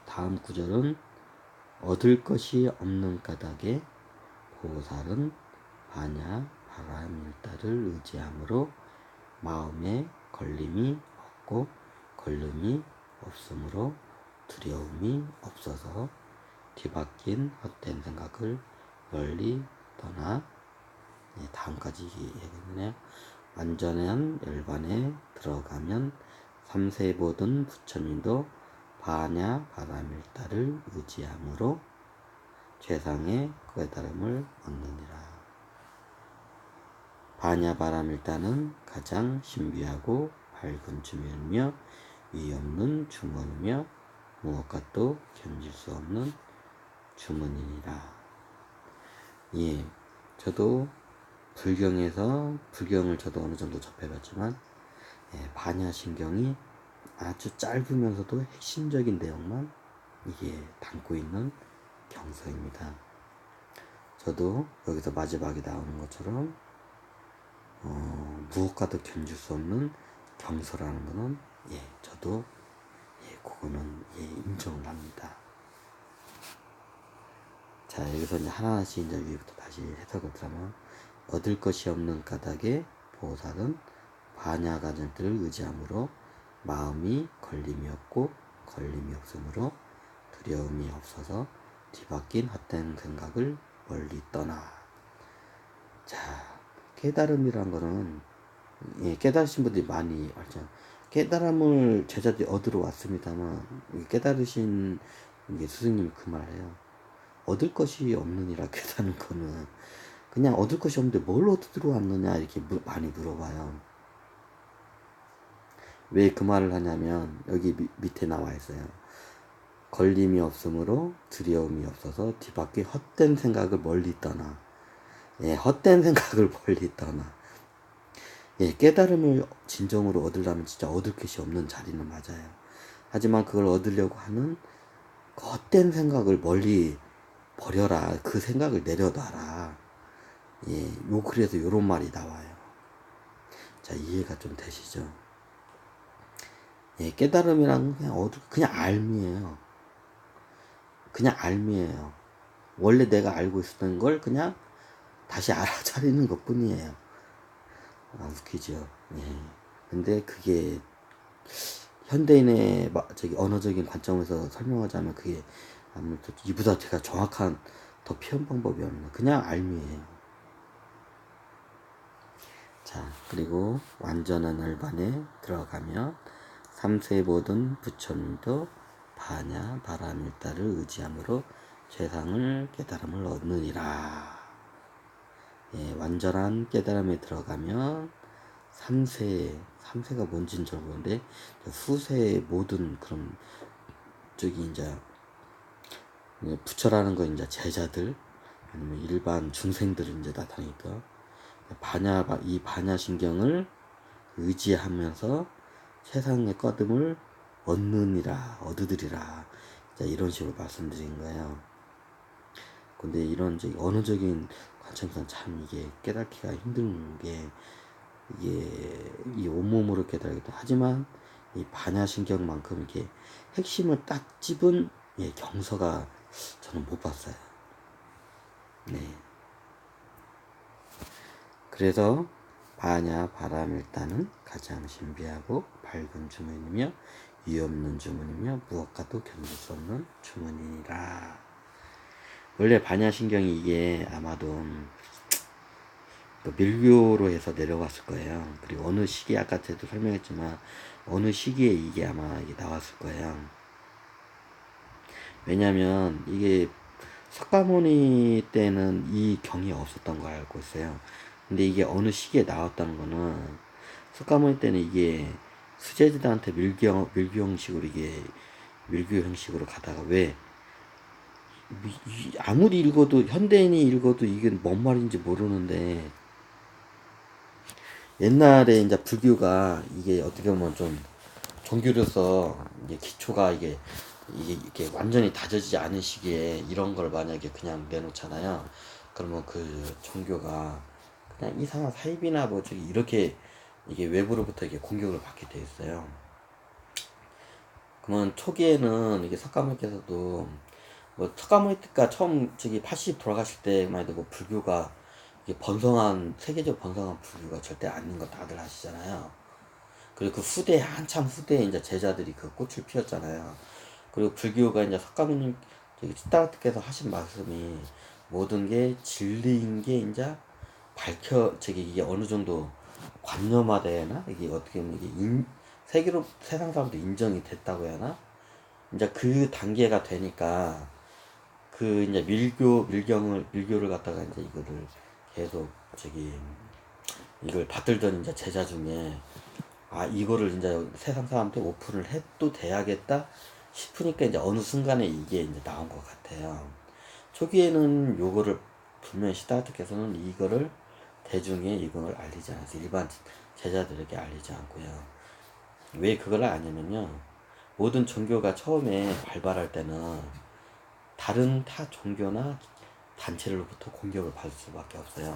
다음 구절은 얻을 것이 없는 까닭에 보살은 반야 바라밀다를 의지함으로 마음에 걸림이 없고 걸림이 없으므로 두려움이 없어서 뒤바뀐 헛된 생각을 멀리 떠나 다음까지 얘기했네요. 완전한 열반에 들어가면 삼세보든 부처님도 반야 바라밀다를 의지함으로 최상의 깨달음을 얻느니라. 반야 바라밀다는 가장 신비하고 밝은 주문이며 위없는 주문이며 무엇과도 견질 수 없는 주문이니라. 예, 저도 불경을 저도 어느 정도 접해봤지만 반야신경이 아주 짧으면서도 핵심적인 내용만 이게 담고 있는 경서입니다. 저도 여기서 마지막에 나오는 것처럼 무엇과도 견줄 수 없는 경서라는 거는 저도 그거는 인정을 합니다. 자, 여기서 이제 하나씩 이제 위부터 다시 해석을 들어보면 얻을 것이 없는 까닭에 보살은 반야가전들을 의지함으로 마음이 걸림이 없고 걸림이 없으므로 두려움이 없어서 뒤바뀐 헛된 생각을 멀리 떠나. 자, 깨달음이란 거는 깨달으신 분들이 많이 알죠. 깨달음을 제자들이 얻으러 왔습니다만 깨달으신 스승님이 그 말해요. 얻을 것이 없느니라. 깨닫는 거는 그냥 얻을 것이 없는데 뭘 얻으러 왔느냐 이렇게 많이 물어봐요. 왜 그 말을 하냐면 여기 밑에 나와 있어요. 걸림이 없으므로 두려움이 없어서 뒤바퀴 헛된 생각을 멀리 떠나. 헛된 생각을 멀리 떠나. 깨달음을 진정으로 얻으려면 진짜 얻을 것이 없는 자리는 맞아요. 하지만 그걸 얻으려고 하는 그 헛된 생각을 멀리 버려라. 그 생각을 내려놔라. 그래서 요런 말이 나와요. 자, 이해가 좀 되시죠? 깨달음이란 그냥 알미예요. 그냥 알미예요. 원래 내가 알고 있었던 걸 그냥 다시 알아차리는 것 뿐이에요. 웃기죠? 근데 그게 현대인의 언어적인 관점에서 설명하자면 그게 아무래도 이보다 제가 정확한 더 표현 방법이 없는 그냥 알미예요. 자, 그리고 완전한 열반에 들어가면 삼세보든 부처님도 반야 바라밀다를 의지함으로 최상을 깨달음을 얻느니라. 완전한 깨달음에 들어가면 삼세가 뭔지는 잘 모르는데 후세의 모든 그런 이제 부처라는 건 이제 제자들 아니면 일반 중생들이 이제 나타나니까 이 반야신경을 의지하면서 세상의 꺼듬을 얻으리라. 이런 식으로 말씀드린 거예요. 근데 이런 이제 언어적인 관점에서 참 이게 깨닫기가 힘든 게 이게 이 온몸으로 깨달기도 하지만 이 반야신경만큼 이게 핵심을 딱 집은 경서가 저는 못 봤어요. 그래서 반야 바라밀다는 가장 신비하고 밝은 주문이며 위없는 주문이며 무엇과도 견딜 수 없는 주문이니라. 원래 반야신경이 이게 아마도 밀교로 해서 내려왔을 거예요. 그리고 어느 시기에 아까 제도 설명했지만 어느 시기에 이게 아마 나왔을 거예요. 왜냐면 이게 석가모니 때는 이 경이 없었던 거 알고 있어요. 근데 이게 어느 시기에 나왔다는 거는 석가모니 때는 이게 수제자들한테 밀교 형식으로 밀교 형식으로 가다가 왜 아무리 읽어도 현대인이 읽어도 이게 뭔 말인지 모르는데 옛날에 이제 불교가 이게 어떻게 보면 좀 종교로서 이게 기초가 이게 완전히 다져지지 않은 시기에 이런 걸 만약에 그냥 내놓잖아요. 그러면 그 종교가 그냥 이상한 사입이나 뭐 이렇게 이게 외부로부터 이게 공격을 받게 돼 있어요. 그러면 초기에는 이게 석가모니께서도 뭐 석가모니가 처음 저기 80 돌아가실 때만 해도 뭐 불교가 이게 번성한 세계적 번성한 불교가 절대 아닌 거 다들 아시잖아요. 그리고 그 후대 한참 후대에 이제 제자들이 그 꽃을 피웠잖아요. 그리고 불교가 이제 석가모니 저기 시다르트께서 하신 말씀이 모든 게 진리인 게 이제 저기 이게 어느 정도 관념화되나 이게 어떻게 보면 이게 세계로 세상 사람도 인정이 됐다고 해야 하나? 이제 그 단계가 되니까 그 이제 밀교를 갖다가 이제 이거를 계속 저기 이걸 받들던 이제 제자 중에 아 이거를 이제 세상 사람한테 오픈을 해도 돼야겠다 싶으니까 이제 어느 순간에 이게 이제 나온 것 같아요. 초기에는 요거를 분명히 시다르트께서는 이거를 대중에 이걸 알리지 않았어요. 일반 제자들에게 알리지 않고요. 왜 그걸 아냐면요. 모든 종교가 처음에 발발할 때는 다른 타 종교나 단체로부터 공격을 받을 수밖에 없어요.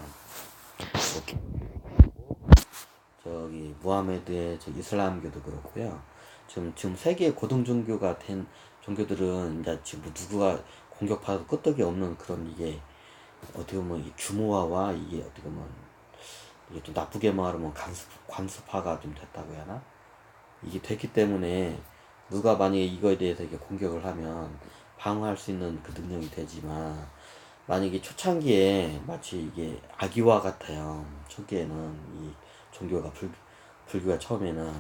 저기 무하메드의 저 이슬람교도 그렇고요. 지금 세계 고등 종교가 된 종교들은 이제 지금 뭐 누구가 공격받아도 끄떡이 없는 그런 이게 어떻게 보면 이 규모화와 이게 어떻게 보면 이게 좀 나쁘게 말하면 관습화가 좀 됐다고 해야 하나? 이게 됐기 때문에 누가 만약에 이거에 대해서 이게 공격을 하면 방어할 수 있는 그 능력이 되지만 만약에 초창기에 마치 이게 악의와 같아요. 초기에는 이 종교가 불교가 처음에는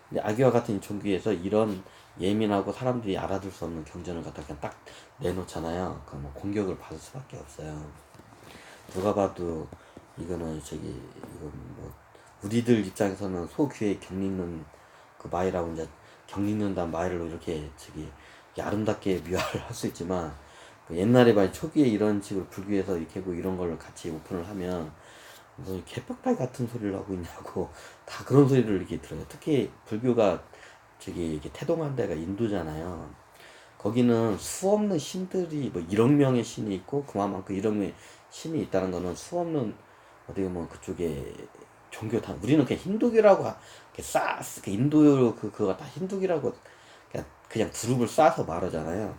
근데 악의와 같은 이 종교에서 이런 예민하고 사람들이 알아들 수 없는 경전을 갖다 그냥 딱 내놓잖아요. 그럼 뭐 공격을 받을 수밖에 없어요. 누가 봐도 이거는 저기 이거 뭐 우리들 입장에서는 소귀에 경리는 그 마이라고 이제 경리는단 마이로 이렇게 저기 아름답게 묘화를 할 수 있지만 그 옛날에 말 초기에 이런 식으로 불교에서 이렇게 하고 이런 걸로 같이 오픈을 하면 뭐 개벽다이 같은 소리를 하고 있냐고 다 그런 소리를 이렇게 들어요. 특히 불교가 저기 이렇게 태동한 데가 인도잖아요. 거기는 수없는 신들이 뭐 1억 명의 신이 있고 그만큼 1억 명의 신이 있다는 거는 수없는 어떻게 보면 그쪽에 종교 다 우리는 그냥 힌두교라고 그 인도 그거가 다 힌두교라고 그냥 그룹을 싸서 말하잖아요.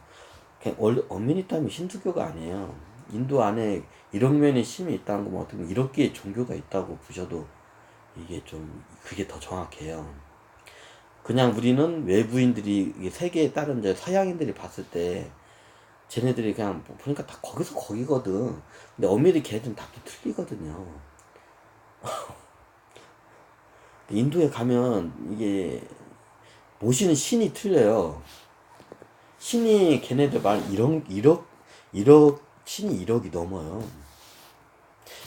그냥 원래 엄밀히 따면 힌두교가 아니에요. 인도 안에 1억 명의 신이 있다는 거면 어떻게 보면 1억 개의 종교가 있다고 보셔도 이게 좀 그게 더 정확해요. 그냥 우리는 외부인들이 세계에 다른 이제 서양인들이 봤을 때 쟤네들이 그냥 뭐 보니까 다 거기서 거기거든. 근데 엄밀히 걔들은 다 또 틀리거든요. 인도에 가면 이게 모시는 신이 틀려요. 신이 걔네들 말 1억 신이 1억이 넘어요.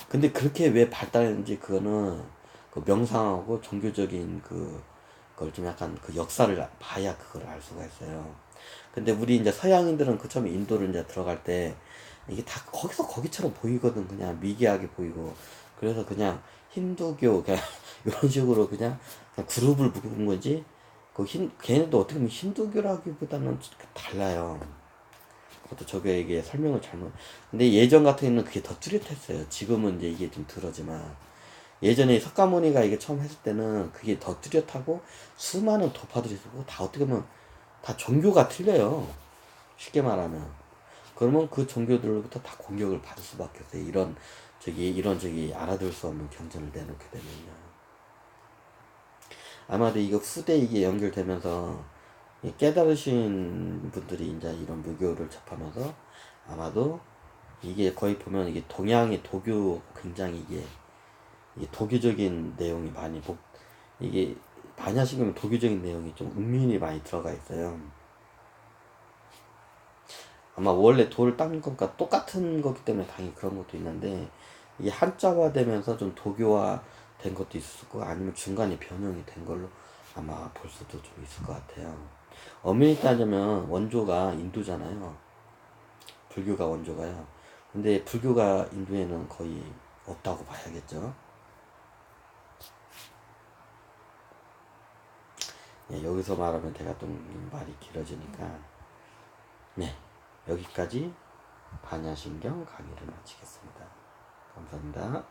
근데 그렇게 왜 발달했는지 그거는 그 명상하고 종교적인 그걸 좀 약간 그 역사를 봐야 그걸 알 수가 있어요. 근데 우리 이제 서양인들은 그 처음에 인도를 이제 들어갈 때 이게 다 거기서 거기처럼 보이거든. 그냥 미개하게 보이고. 그래서 그냥 힌두교 그냥 이런 식으로 그냥 그룹을 묶은 거지. 걔네도 어떻게 보면 힌두교라기보다는 달라요. 그것도 저에게 설명을 잘못. 근데 예전 같은 경우는 그게 더 뚜렷했어요. 지금은 이제 이게 좀 덜하지만 예전에 석가모니가 이게 처음 했을 때는 그게 더 뚜렷하고 수많은 도파들이 있고 다 어떻게 보면 다 종교가 틀려요. 쉽게 말하면. 그러면 그 종교들로부터 다 공격을 받을 수밖에 없어요. 이런 저기 알아들 수 없는 경전을 내놓게 되면요. 아마도 이거 후대 이게 연결되면서 깨달으신 분들이 이제 이런 무교를 접하면서 아마도 이게 거의 보면 이게 동양의 도교 굉장히 이게 도교적인 내용이 많이 이게 반야식이면 도교적인 내용이 좀 은밀히 많이 들어가 있어요. 아마 원래 돌을 닦는 것과 똑같은 거기 때문에 당연히 그런 것도 있는데 이게 한자화 되면서 좀 도교화 된 것도 있을 거고 아니면 중간에 변형이 된 걸로 아마 볼 수도 좀 있을 것 같아요. 엄밀히 따지면 원조가 인도잖아요. 불교가 원조가요. 근데 불교가 인도에는 거의 없다고 봐야겠죠. 예, 여기서 말하면 제가 좀 말이 길어지니까 네, 여기까지 반야신경 강의를 마치겠습니다. 감사합니다.